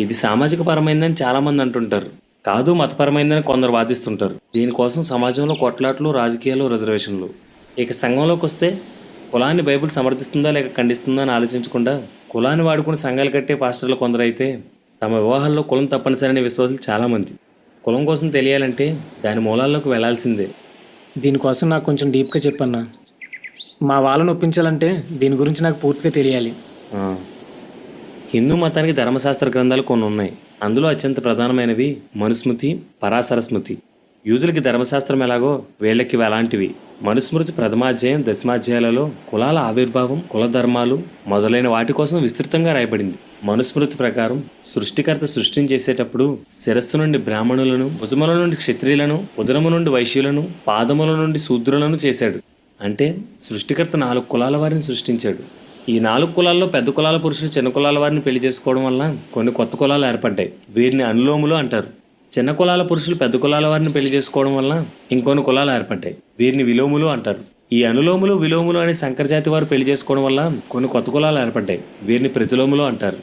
ఇది సామాజిక పరమైందని చాలామంది అంటుంటారు. కాదు, మతపరమైందని కొందరు వాదిస్తుంటారు. దీనికోసం సమాజంలో కొట్లాట్లు, రాజకీయాలు, రిజర్వేషన్లు. ఇక సంఘంలోకి వస్తే కులాన్ని బైబిల్ సమర్థిస్తుందా లేక ఖండిస్తుందా అని ఆలోచించకుండా కులాన్ని వాడుకుని సంఘాలు కట్టే పాస్టర్లు కొందరైతే తమ వివాహాల్లో కులం తప్పనిసరని విశ్వాసులు చాలామంది. కులం కోసం తెలియాలంటే దాని మూలాల్లోకి వెళ్లాల్సిందే. దీనికోసం నాకు కొంచెం డీప్గా చెప్పన్నా. మా వాళ్ళని ఒప్పించాలంటే దీని గురించి నాకు పూర్తిగా తెలియాలి. హిందూ మతానికి ధర్మశాస్త్ర గ్రంథాలు కొన్ని ఉన్నాయి. అందులో అత్యంత ప్రధానమైనవి మనుస్మృతి, పరాశర స్మృతి. యూదులకి ధర్మశాస్త్రం ఎలాగో వీళ్ళకి అలాంటివి. మనుస్మృతి ప్రథమాధ్యాయం, దశమాధ్యాయాలలో కులాల ఆవిర్భావం, కుల ధర్మాలు మొదలైన వాటి కోసం విస్తృతంగా రాయబడింది. మనుస్మృతి ప్రకారం సృష్టికర్త సృష్టించేసేటప్పుడు శిరస్సు నుండి బ్రాహ్మణులను, భుజముల నుండి క్షత్రియులను, ఉదరము నుండి వైశ్యులను, పాదముల నుండి శూద్రులను చేశాడు. అంటే సృష్టికర్త 4 కులాల వారిని సృష్టించాడు. ఈ 4 కులాల్లో పెద్ద కులాల పురుషులు చిన్న కులాల వారిని పెళ్లి చేసుకోవడం వల్ల కొన్ని కొత్త కులాలు ఏర్పడ్డాయి. వీరిని అనులోములు అంటారు. చిన్న కులాల పురుషులు పెద్ద కులాల వారిని పెళ్లి చేసుకోవడం వల్ల ఇంకొన్ని కులాలు ఏర్పడ్డాయి. వీరిని విలోములు అంటారు. ఈ అనులోములు, విలోములు అనే సంకరజాతి వారు పెళ్లి చేసుకోవడం వల్ల కొన్ని కొత్త కులాలు ఏర్పడ్డాయి. వీరిని ప్రతిలోములు అంటారు.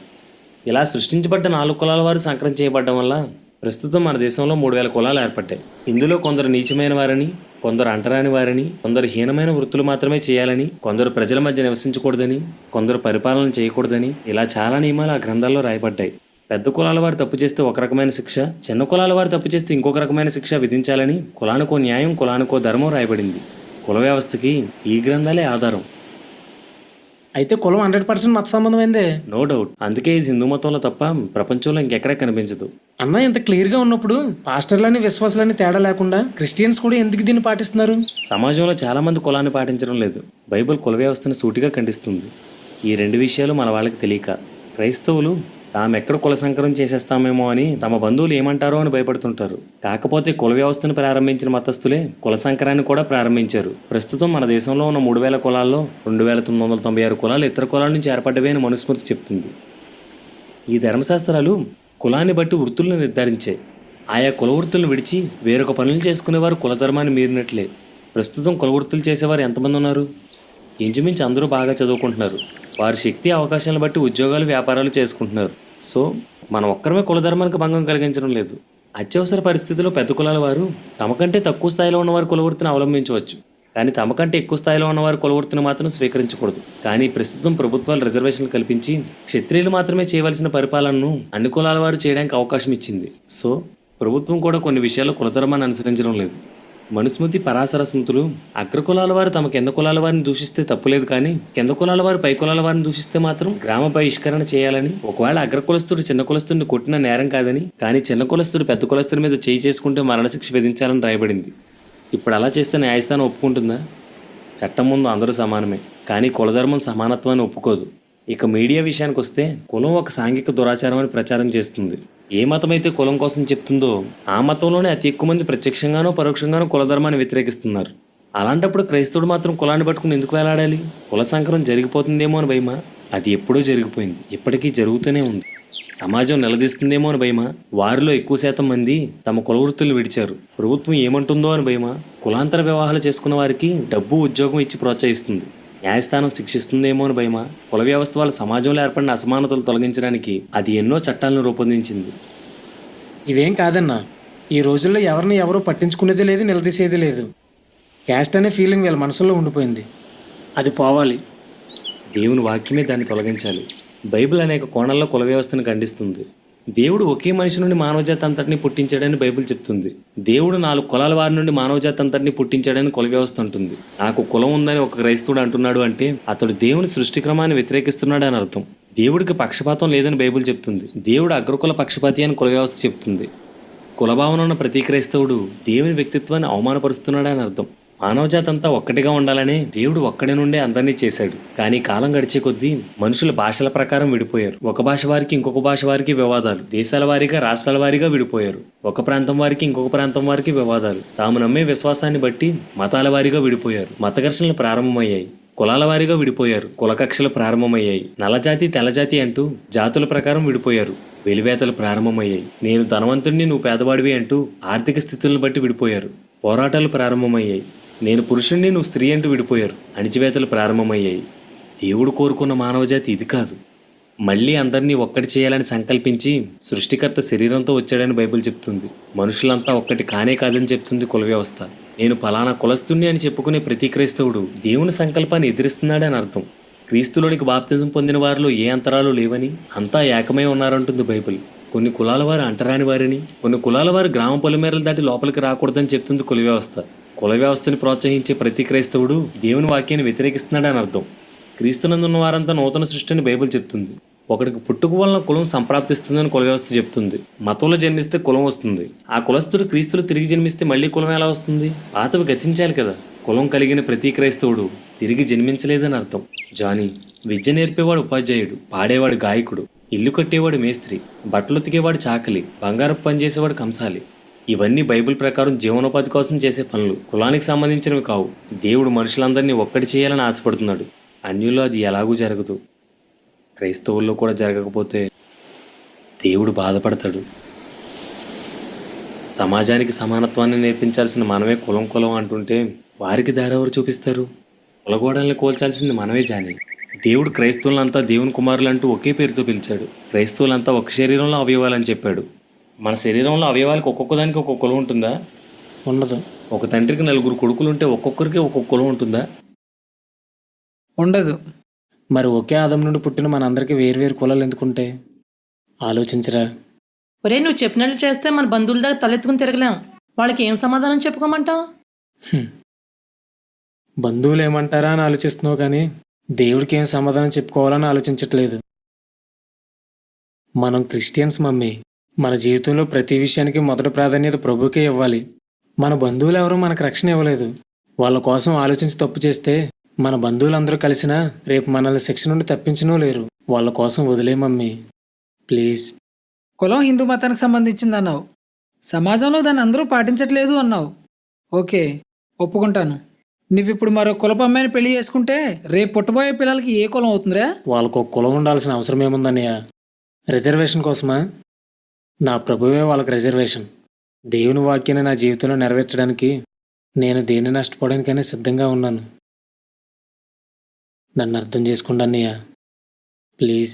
ఇలా సృష్టించబడ్డ 4 కులాల వారు సంకరం చేయబడడం వల్ల ప్రస్తుతం మన దేశంలో 3000 కులాలు ఏర్పడ్డాయి. ఇందులో కొందరు నీచమైన వారని, కొందరు అంటరాని వారని, కొందరు హీనమైన వృత్తులు మాత్రమే చేయాలని, కొందరు ప్రజల మధ్య నివసించకూడదని, కొందరు పరిపాలన చేయకూడదని, ఇలా చాలా నియమాలు ఆ గ్రంథాల్లో రాయబడ్డాయి. పెద్ద కులాల వారు తప్పు చేస్తే ఒక రకమైన శిక్ష, చిన్న కులాల వారు తప్పు చేస్తే ఇంకొక రకమైన శిక్ష విధించాలని కులానికో న్యాయం, కులానికో ధర్మం రాయబడింది. కుల వ్యవస్థకి ఈ గ్రంథాలే ఆధారం. అయితే కులం 100% మత సంబంధమైందే. No doubt. అందుకే ఇది హిందూ మతంలో తప్ప ప్రపంచంలో ఇంకెక్కడా కనిపించదు. అన్న ఇంత క్లియర్గా ఉన్నప్పుడు పాస్టర్లని, విశ్వాసాలని తేడా లేకుండా క్రిస్టియన్స్ కూడా ఎందుకు దీన్ని పాటిస్తున్నారు? సమాజంలో చాలామంది కులాన్ని పాటించడం లేదు. బైబిల్ కుల వ్యవస్థను సూటిగా ఖండిస్తుంది. ఈ 2 విషయాలు మన వాళ్ళకి తెలియక క్రైస్తవులు తామెక్కడ కుల సంకరం చేసేస్తామేమో అని తమ బంధువులు ఏమంటారో అని భయపడుతుంటారు. కాకపోతే కుల వ్యవస్థను ప్రారంభించిన మతస్థులే కుల సంకరాన్ని కూడా ప్రారంభించారు. ప్రస్తుతం మన దేశంలో ఉన్న 3000 కులాల్లో 2996 కులాలు ఇతర కులాల నుంచి ఏర్పడ్డవే అని మనుస్మృతి చెప్తుంది. ఈ ధర్మశాస్త్రాలు కులాన్ని బట్టి వృత్తులను నిర్ధారించాయి. ఆయా కుల వృత్తులను విడిచి వేరొక పనులు చేసుకునేవారు కుల ధర్మాన్ని మీరినట్లే. ప్రస్తుతం కుల వృత్తులు చేసేవారు ఎంతమంది ఉన్నారు? ఇంచుమించు అందరూ బాగా చదువుకుంటున్నారు. వారి శక్తి అవకాశాలను బట్టి ఉద్యోగాలు, వ్యాపారాలు చేసుకుంటున్నారు. సో మనం ఒక్కరమే కులధర్మానికి భంగం కలిగించడం లేదు. అత్యవసర పరిస్థితుల్లో పెద్ద కులాల వారు తమకంటే తక్కువ స్థాయిలో ఉన్నవారు కులవృత్తిని అవలంబించవచ్చు, కానీ తమకంటే ఎక్కువ స్థాయిలో ఉన్నవారు కులవృత్తిని మాత్రం స్వీకరించకూడదు. కానీ ప్రస్తుతం ప్రభుత్వాలు రిజర్వేషన్లు కల్పించి క్షత్రియులు మాత్రమే చేయవలసిన పరిపాలనను అన్ని కులాల వారు చేయడానికి అవకాశం ఇచ్చింది. సో ప్రభుత్వం కూడా కొన్ని విషయాల్లో కులధర్మాన్ని అనుసరించడం లేదు. మనుస్మృతి, పరాశర స్మృతులు అగ్రకులాల వారు తమ కింద కులాల వారిని దూషిస్తే తప్పులేదు, కానీ కింద కులాల వారు పై కులాల వారిని దూషిస్తే మాత్రం గ్రామ బహిష్కరణ చేయాలని, ఒకవేళ అగ్రకులస్తుడు చిన్న కులస్తుడిని కొట్టిన నేరం కాదని, కానీ చిన్న కులస్తుడు పెద్ద కులస్తుడి మీద చేయి చేసుకుంటే మరణశిక్ష విధించాలని రాయబడింది. ఇప్పుడు అలా చేస్తే న్యాయస్థానం ఒప్పుకుంటుందా? చట్టం ముందు అందరూ సమానమే, కానీ కులధర్మం సమానత్వాన్ని ఒప్పుకోదు. ఇక మీడియా విషయానికి వస్తే కులం ఒక సాంఘిక దురాచారం అని ప్రచారం చేస్తుంది. ఏ మతం అయితే కులం కోసం చెప్తుందో ఆ మతంలోనే అతి ఎక్కువ మంది ప్రత్యక్షంగానో పరోక్షంగానో కులధర్మాన్ని వ్యతిరేకిస్తున్నారు. అలాంటప్పుడు క్రైస్తవుడు మాత్రం కులాన్ని పట్టుకుని ఎందుకు వేలాడాలి? కుల సంకరం జరిగిపోతుందేమో అని భయమా? అది ఎప్పుడూ జరిగిపోయింది, ఇప్పటికీ జరుగుతూనే ఉంది. సమాజం నిలదీస్తుందేమో అని భయమా? వారిలో ఎక్కువ శాతం మంది తమ కుల వృత్తులను విడిచారు. ప్రభుత్వం ఏమంటుందో అని భయమా? కులాంతర వివాహాలు చేసుకున్న వారికి డబ్బు, ఉద్యోగం ఇచ్చి ప్రోత్సహిస్తుంది. న్యాయస్థానం శిక్షిస్తుందేమో అని భయమా? కుల వ్యవస్థ వల్ల సమాజంలో ఏర్పడిన అసమానతలు తొలగించడానికి అది ఎన్నో చట్టాలను రూపొందించింది. ఇవేం కాదన్నా, ఈ రోజుల్లో ఎవరిని ఎవరూ పట్టించుకునేది లేదు, నిలదీసేది లేదు. క్యాస్ట్ అనే ఫీలింగ్ వీళ్ళ మనసులో ఉండిపోయింది. అది పోవాలి. దేవుని వాక్యమే దాన్ని తొలగించాలి. బైబిల్ అనేక కోణాల్లో కుల వ్యవస్థను ఖండిస్తుంది. దేవుడు ఒకే మనిషి నుండి మానవజాతి అంతటిని పుట్టించాడని బైబిల్ చెప్తుంది. దేవుడు 4 కులాల వారి నుండి మానవజాతి అంతటిని పుట్టించాడని కుల వ్యవస్థ అంటుంది. నాకు కులం ఉందని ఒక క్రైస్తవుడు అంటున్నాడు అంటే అతడు దేవుని సృష్టి క్రమాన్ని వ్యతిరేకిస్తున్నాడు అని అర్థం. దేవుడికి పక్షపాతం లేదని బైబిల్ చెప్తుంది. దేవుడు అగ్రకుల పక్షపాతి అని కుల వ్యవస్థ చెప్తుంది. కులభావన ఉన్న ప్రతి క్రైస్తవుడు దేవుని వ్యక్తిత్వాన్ని అవమానపరుస్తున్నాడు అని అర్థం. మానవజాతి అంతా ఒక్కటిగా ఉండాలనే దేవుడు ఒక్కడి నుండే అందరినీ చేశాడు. కానీ కాలం గడిచే కొద్దీ మనుషుల భాషల ప్రకారం విడిపోయారు. ఒక భాష వారికి ఇంకొక భాష వారికి వివాదాలు, దేశాల వారీగా, రాష్ట్రాల వారీగా విడిపోయారు. ఒక ప్రాంతం వారికి ఇంకొక ప్రాంతం వారికి వివాదాలు, తాము నమ్మే విశ్వాసాన్ని బట్టి మతాల వారీగా విడిపోయారు. మత ఘర్షణలు ప్రారంభమయ్యాయి. కులాల వారీగా విడిపోయారు. కుల కక్షలు ప్రారంభమయ్యాయి. నల్లజాతి, తెల్లజాతి అంటూ జాతుల ప్రకారం విడిపోయారు. వెలివేతలు ప్రారంభమయ్యాయి. నేను ధనవంతుడిని, నువ్వు పేదవాడివి అంటూ ఆర్థిక స్థితులను బట్టి విడిపోయారు. పోరాటాలు ప్రారంభమయ్యాయి. నేను పురుషుణ్ణి, నువ్వు స్త్రీ అంటూ విడిపోయారు. అణిచివేతలు ప్రారంభమయ్యాయి. దేవుడు కోరుకున్న మానవజాతి ఇది కాదు. మళ్ళీ అందరినీ ఒక్కటి చేయాలని సంకల్పించి సృష్టికర్త శరీరంతో వచ్చాడని బైబిల్ చెప్తుంది. మనుషులంతా ఒక్కటి కానే కాదని చెప్తుంది కుల వ్యవస్థ. నేను ఫలానా కులస్తుణ్ణి అని చెప్పుకునే ప్రతి క్రైస్తవుడు దేవుని సంకల్పాన్ని ఎదిరిస్తున్నాడని అర్థం. క్రీస్తులోనికి బాప్తిజం పొందిన వారిలో ఏ అంతరాలు లేవని, అంతా ఏకమై ఉన్నారంటుంది బైబిల్. కొన్ని కులాల వారు అంటరాని వారిని, కొన్ని కులాల వారు గ్రామ పొలిమేరలు దాటి లోపలికి రాకూడదని చెప్తుంది కుల వ్యవస్థ. కుల వ్యవస్థని ప్రోత్సహించే ప్రతి క్రైస్తవుడు దేవుని వాక్యాన్ని వ్యతిరేకిస్తున్నాడని అర్థం. క్రీస్తునందున్న వారంతా నూతన సృష్టి అని బైబిల్ చెప్తుంది. ఒకడికి పుట్టుక వలన కులం సంప్రాప్తిస్తుందని కుల వ్యవస్థ చెప్తుంది. మతంలో జన్మిస్తే కులం వస్తుంది. ఆ కులస్తుడు క్రీస్తులు తిరిగి జన్మిస్తే మళ్ళీ కులం ఎలా వస్తుంది? పాతవి గతించాలి కదా. కులం కలిగిన ప్రతి క్రైస్తవుడు తిరిగి జన్మించలేదని అర్థం. జానీ, విద్య నేర్పేవాడు ఉపాధ్యాయుడు, పాడేవాడు గాయకుడు, ఇల్లు కట్టేవాడు మేస్త్రి, బట్టలు ఉతికేవాడు చాకలి, బంగారపు పని చేసేవాడు కంసాలి. ఇవన్నీ బైబిల్ ప్రకారం జీవనోపాధి కోసం చేసే పనులు, కులానికి సంబంధించినవి కావు. దేవుడు మనుషులందరినీ ఒక్కటి చేయాలని ఆశపడుతున్నాడు. అన్యుల్లో అది ఎలాగూ జరగదు. క్రైస్తవుల్లో కూడా జరగకపోతే దేవుడు బాధపడతాడు. సమాజానికి సమానత్వాన్ని నేర్పించాల్సిన మనమే కులం కులం అంటుంటే వారికి దారెవరు చూపిస్తారు? కులగోడల్ని కోల్చాల్సింది మనమే జాని. దేవుడు క్రైస్తవులంతా దేవుని కుమారులు అంటూ ఒకే పేరుతో పిలిచాడు. క్రైస్తవులంతా ఒక శరీరంలో అవయవాలని చెప్పాడు. మన శరీరంలో అవయవాలకు ఒక్కొక్కదానికి ఒక్కొక్క కులం ఉంటుందా? ఉండదు. ఒక తండ్రికి 4 కొడుకులు ఉంటే ఒక్కొక్కరికి ఒక్కొక్క కులం ఉంటుందా? ఉండదు. మరి ఒకే ఆదం నుండి పుట్టిన మనందరికీ వేరువేరు కులాలు ఎందుకుంటే ఆలోచించరా? ఒరే, నువ్వు చెప్పినట్లు చేస్తే మన బంధువుల దగ్గర తలెత్తుకుని తిరగలేం. వాళ్ళకి ఏం సమాధానం చెప్పుకోమంటావు? బంధువులు ఏమంటారా అని ఆలోచిస్తున్నావు కానీ దేవుడికి ఏం సమాధానం చెప్పుకోవాలని ఆలోచించట్లేదు. మనం క్రిస్టియన్స్ మమ్మీ. మన జీవితంలో ప్రతి విషయానికి మొదటి ప్రాధాన్యత ప్రభుకే ఇవ్వాలి. మన బంధువులు ఎవరూ మనకు రక్షణ ఇవ్వలేదు. వాళ్ళ కోసం ఆలోచించి తప్పు చేస్తే మన బంధువులందరూ కలిసినా రేపు మనల్ని శిక్ష నుండి తప్పించనూ లేరు. వాళ్ళ కోసం వదిలే మమ్మీ, ప్లీజ్. కులం హిందూ మతానికి సంబంధించింది అన్నావు. సమాజంలో దాన్ని అందరూ పాటించట్లేదు అన్నావు. ఓకే, ఒప్పుకుంటాను. నువ్విప్పుడు మరో కులపు అమ్మాయిని పెళ్లి చేసుకుంటే రేపు పుట్టబోయే పిల్లలకి ఏ కులం అవుతుందిరా? వాళ్ళకు ఒక కులం ఉండాల్సిన అవసరం ఏముందన్నయ్య? రిజర్వేషన్ కోసమా? నా ప్రభువే వాళ్ళకి రిజర్వేషన్. దేవుని వాక్యాన్ని నా జీవితంలో నెరవేర్చడానికి నేను దేన్ని నష్టపోవడానికైనా సిద్ధంగా ఉన్నాను. నన్ను అర్థం చేసుకోండి అన్నయ్య, ప్లీజ్.